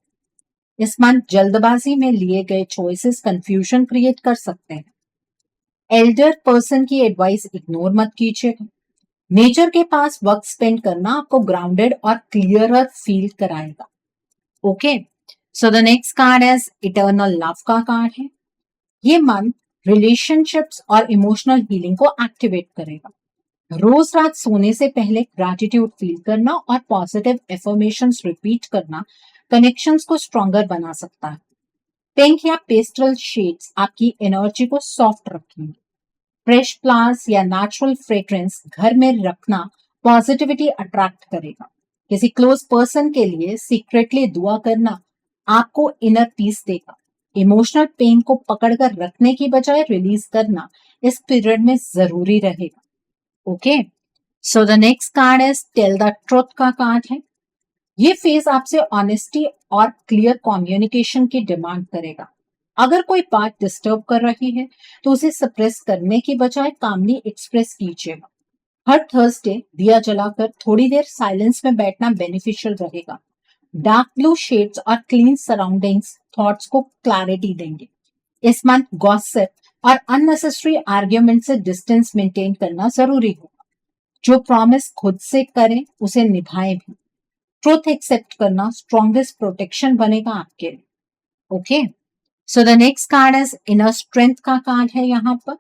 इस मंथ जल्दबाजी में लिए गए चॉइसेस कंफ्यूजन क्रिएट कर सकते हैं। एल्डर पर्सन की एडवाइस इग्नोर मत कीजिएगा। नेचर के पास वक्त स्पेंड करना आपको ग्राउंडेड और क्लियरर फील कराएगा। Okay so the next card is eternal love का कार्ड है। ये मंथ रिलेशनशिप्स और इमोशनल हीलिंग को एक्टिवेट करेगा। रोज रात सोने से पहले ग्रैटिट्यूड फील करना और पॉजिटिव एफर्मेशंस रिपीट करना कनेक्शंस को स्ट्रॉन्गर बना सकता है। पिंक या पेस्टल शेड्स आपकी एनर्जी को सॉफ्ट रखेंगे। फ्रेश फ्लावर्स या नेचुरल फ्रेग्रेंस घर में रखना पॉजिटिविटी अट्रैक्ट करेगा। किसी क्लोज पर्सन के लिए सीक्रेटली दुआ करना आपको इनर पीस देगा। इमोशनल पेन को पकड़कर रखने की बजाय रिलीज करना इस पीरियड में जरूरी रहेगा। Okay so the next card is tell the truth का कार्ड है। ये फेज आपसे ऑनेस्टी और क्लियर कम्युनिकेशन की डिमांड करेगा। अगर कोई बात डिस्टर्ब कर रही है तो उसे सप्रेस करने की बजाय कामली एक्सप्रेस कीजिएगा। हर थर्सडे दिया जलाकर थोड़ी देर साइलेंस में बैठना बेनिफिशियल रहेगा। डार्क ब्लू शेड्स और क्लीन सराउंडिंग्स थॉट्स को क्लैरिटी देंगे। इस मंथ गॉसिप और अननेसेसरी आर्ग्यूमेंट से डिस्टेंस मेंटेन करना जरूरी होगा। जो प्रॉमिस खुद से करें उसे निभाएं भी। ट्रूथ एक्सेप्ट करना स्ट्रॉन्गेस्ट प्रोटेक्शन बनेगा आपके लिए। Okay so the next card is inner strength का कार्ड है। यहाँ पर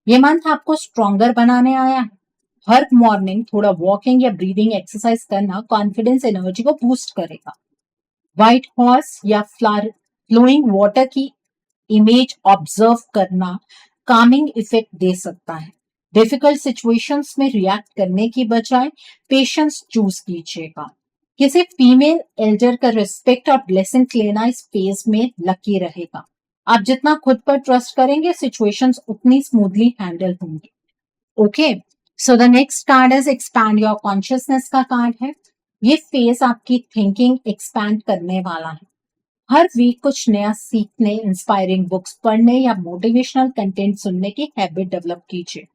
ये मंथ आपको स्ट्रॉन्गर बनाने आया है। हर मॉर्निंग थोड़ा वॉकिंग या ब्रीदिंग एक्सरसाइज करना कॉन्फिडेंस एनर्जी को बूस्ट करेगा। व्हाइट हॉर्स या फ्लोइंग वाटर की इमेज ऑब्जर्व करना कामिंग इफेक्ट दे सकता है। डिफिकल्ट सिचुएशंस में रिएक्ट करने की बजाय पेशेंस चूज कीजिएगा। किसी फीमेल एल्डर का रिस्पेक्ट और ब्लेसिंग लेना इस फेज में लकी रहेगा। आप जितना खुद पर ट्रस्ट करेंगे सिचुएशंस उतनी स्मूथली हैंडल होंगी। Okay so the next card is expand your consciousness का कार्ड है। ये फेज आपकी थिंकिंग एक्सपैंड करने वाला है। हर वीक कुछ नया सीखने, इंस्पायरिंग बुक्स पढ़ने या मोटिवेशनल कंटेंट सुनने की हैबिट डेवलप कीजिए।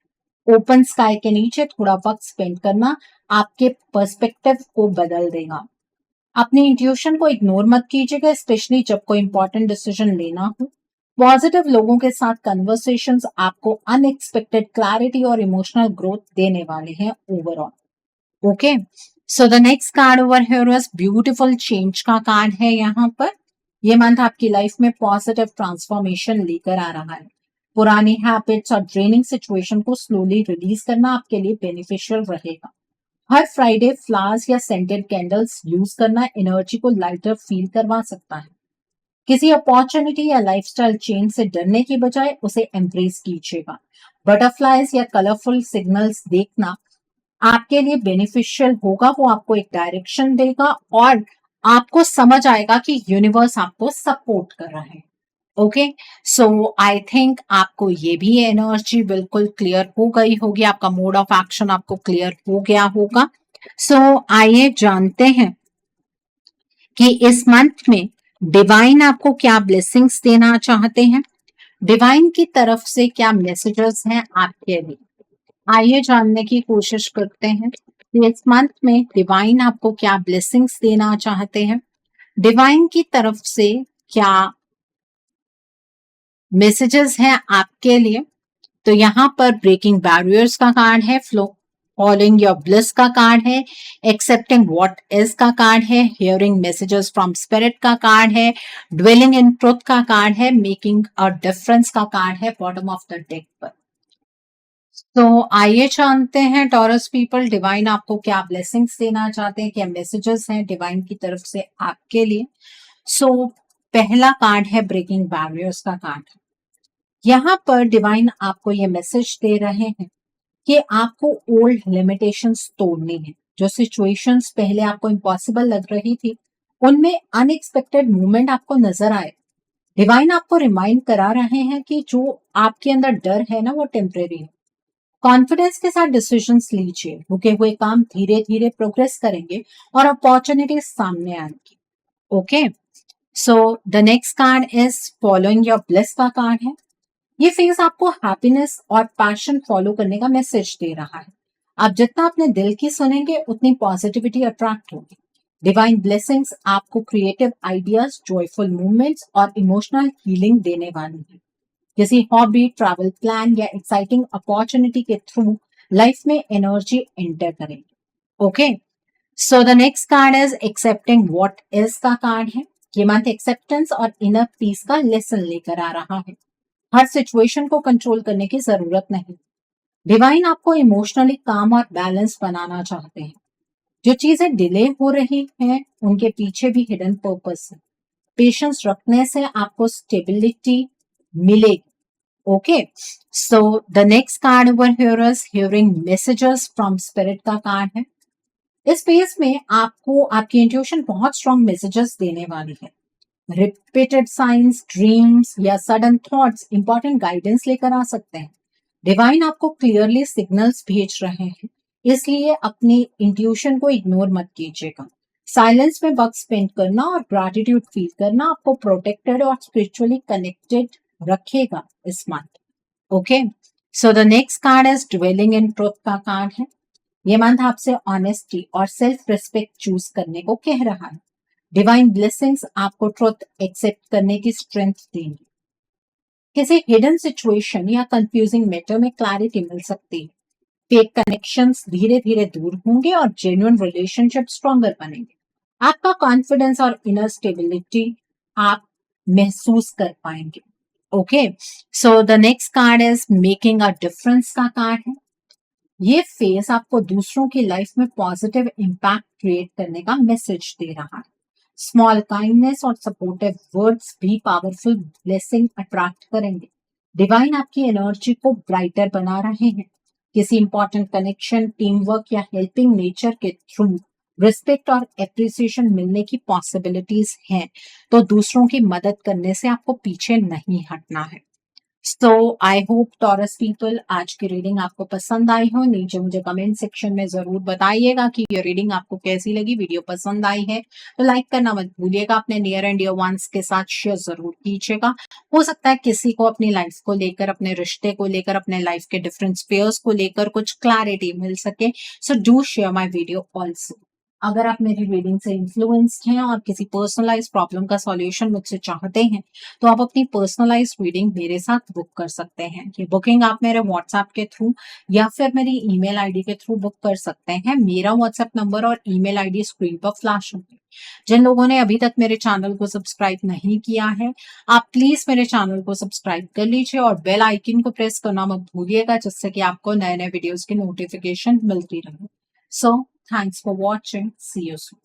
ओपन स्काई के नीचे थोड़ा वक्त स्पेंड करना आपके पर्सपेक्टिव को बदल देगा। अपनी इंट्यूशन को इग्नोर मत कीजिएगा, स्पेशली जब कोई इंपॉर्टेंट डिसीजन लेना हो। पॉजिटिव लोगों के साथ कन्वर्सेशंस आपको अनएक्सपेक्टेड क्लैरिटी और इमोशनल ग्रोथ देने वाले हैं overall. Okay so the next card over here is beautiful change का कार्ड है। यहाँ पर ये मंथ आपकी लाइफ में पॉजिटिव ट्रांसफॉर्मेशन लेकर आ रहा है। पुरानी हैबिट्स और ड्रेनिंग सिचुएशन को स्लोली रिलीज करना आपके लिए बेनिफिशियल रहेगा। हर फ्राइडे फ्लावर्स या सेंटेड कैंडल्स यूज करना एनर्जी को लाइटर फील करवा सकता है। किसी अपॉर्चुनिटी या लाइफस्टाइल चेंज से डरने की बजाय उसे एम्ब्रेस कीजिएगा। बटरफ्लाइज या कलरफुल सिग्नल्स देखना आपके लिए बेनिफिशियल होगा। वो आपको एक डायरेक्शन देगा और आपको समझ आएगा कि यूनिवर्स आपको सपोर्ट कर रहा है। ओके, सो आई थिंक आपको ये भी एनर्जी बिल्कुल क्लियर हो गई होगी, आपका मोड ऑफ एक्शन आपको क्लियर हो गया होगा। सो आइए जानते हैं कि इस मंथ में डिवाइन आपको क्या ब्लेसिंग्स देना चाहते हैं, डिवाइन की तरफ से क्या मैसेजेस हैं आपके लिए। आइए जानने की कोशिश करते हैं कि इस मंथ में डिवाइन आपको क्या ब्लेसिंग्स देना चाहते हैं, डिवाइन की तरफ से क्या मैसेजेस हैं आपके लिए। तो यहाँ पर ब्रेकिंग बैरियर्स का कार्ड है, फ्लो फॉलोइंग योर ब्लिस का कार्ड है, एक्सेप्टिंग व्हाट इज का कार्ड है, हियरिंग मैसेजेस फ्रॉम स्पिरिट का कार्ड है, ड्वेलिंग इन ट्रुथ का कार्ड है, मेकिंग अ डिफरेंस का कार्ड है बॉटम ऑफ द डेक पर। तो आइए जानते हैं टॉरस पीपल डिवाइन आपको क्या ब्लेसिंग्स देना चाहते हैं, क्या मैसेजेस हैं डिवाइन की तरफ से आपके लिए। सो पहला कार्ड है ब्रेकिंग बैरियर्स का कार्ड। यहाँ पर डिवाइन आपको ये मैसेज दे रहे हैं कि आपको ओल्ड लिमिटेशंस तोड़नी है। जो सिचुएशंस पहले आपको इम्पॉसिबल लग रही थी, उनमें अनएक्सपेक्टेड मूवमेंट आपको नजर आए। डिवाइन आपको रिमाइंड करा रहे हैं कि जो आपके अंदर डर है ना, वो टेम्परेरी है। कॉन्फिडेंस के साथ डिसीजंस लीजिए, रुके हुए काम धीरे धीरे प्रोग्रेस करेंगे और अपॉर्चुनिटी सामने आएंगी। Okay, so the next card is following your bless का कार्ड है। ये फेज आपको हैप्पीनेस और पैशन फॉलो करने का मैसेज दे रहा है। आप जितना अपने दिल की सुनेंगे उतनी पॉजिटिविटी अट्रैक्ट होगी। डिवाइन ब्लेसिंग्स आपको क्रिएटिव आइडियाज, जॉयफुल मूवमेंट्स और इमोशनल हीलिंग देने वाली है। किसी हॉबी, ट्रैवल प्लान या एक्साइटिंग अपॉर्चुनिटी के थ्रू लाइफ में एनर्जी एंटर करेंगे। Okay, so the next card is accepting what is का कार्ड है। ये मंथ एक्सेप्टेंस और इनर पीस का लेसन लेकर आ रहा है। हर सिचुएशन को कंट्रोल करने की जरूरत नहीं। डिवाइन आपको इमोशनली काम और बैलेंस बनाना चाहते हैं। जो चीजें डिले हो रही हैं, उनके पीछे भी हिडन पर्पस है। पेशेंस रखने से आपको स्टेबिलिटी मिलेगी। Okay, so the next card over here is hearing messages from spirit का कार्ड है। इस फेज में आपको आपकी इंट्यूशन बहुत स्ट्रॉन्ग मैसेजेस देने वाली है। रिपीटेड साइंस, ड्रीम्स या सडन थॉट्स इंपॉर्टेंट गाइडेंस लेकर आ सकते हैं। डिवाइन आपको क्लियरली सिग्नल्स भेज रहे हैं, इसलिए अपनी इंट्यूशन को इग्नोर मत कीजिएगा। साइलेंस में वक्त स्पेंड करना और ग्रैटिट्यूड फील करना आपको प्रोटेक्टेड और स्पिरिचुअली कनेक्टेड रखेगा इस month. Okay, so the next card is dwelling in truth का कार्ड है। ये मंथ आपसे ऑनेस्टी और सेल्फ रिस्पेक्ट चूज करने को कह रहा है। डिवाइन ब्लेसिंग्स आपको ट्रुथ एक्सेप्ट करने की स्ट्रेंथ देंगी। किसी हिडन सिचुएशन या कंफ्यूजिंग मैटर में क्लैरिटी मिल सकती है। फेक कनेक्शंस धीरे धीरे दूर होंगे और जेन्युइन रिलेशनशिप स्ट्रॉन्गर बनेंगे। आपका कॉन्फिडेंस और इनर स्टेबिलिटी आप महसूस कर पाएंगे। Okay, so the next card is making a difference का कार्ड है। ये फेस आपको दूसरों की लाइफ में पॉजिटिव इम्पैक्ट क्रिएट करने का मैसेज दे रहा है। स्मॉल काइंडनेस और सपोर्टिव वर्ड्स भी पावरफुल ब्लेसिंग अट्रैक्ट करेंगे। डिवाइन आपकी एनर्जी को ब्राइटर बना रहे हैं। किसी इंपॉर्टेंट कनेक्शन, टीम वर्क या हेल्पिंग नेचर के थ्रू रिस्पेक्ट और एप्रिसिएशन मिलने की पॉसिबिलिटीज हैं, तो दूसरों की मदद करने से आपको पीछे नहीं हटना है। सो आई होप टॉरस पीपल आज की रीडिंग आपको पसंद आई हो। नीचे मुझे कमेंट सेक्शन में जरूर बताइएगा कि ये रीडिंग आपको कैसी लगी। वीडियो पसंद आई है तो लाइक करना मत भूलिएगा। अपने नियर एंड डियर वंस के साथ शेयर जरूर कीजिएगा। हो सकता है किसी को अपनी लाइफ को लेकर, अपने रिश्ते को लेकर, अपने लाइफ के डिफरेंट स्फीयर्स को लेकर कुछ क्लैरिटी मिल सके। So do share my video also. अगर आप मेरी रीडिंग से इन्फ्लुएंस्ड हैं और किसी पर्सनलाइज प्रॉब्लम का सॉल्यूशन मुझसे चाहते हैं, तो आप अपनी पर्सनलाइज रीडिंग मेरे साथ बुक कर सकते हैं। ये बुकिंग आप मेरे व्हाट्सएप के थ्रू या फिर मेरी ईमेल आईडी के थ्रू बुक कर सकते हैं। मेरा व्हाट्सएप नंबर और ईमेल आईडी स्क्रीन पर फ्लैश होगी। जिन लोगों ने अभी तक मेरे चैनल को सब्सक्राइब नहीं किया है, आप प्लीज मेरे चैनल को सब्सक्राइब कर लीजिए और बेल आइकन को प्रेस करना मत भूलिएगा, जिससे कि आपको नए नए वीडियोस की नोटिफिकेशन मिलती रहे। सो thanks for watching. See you soon.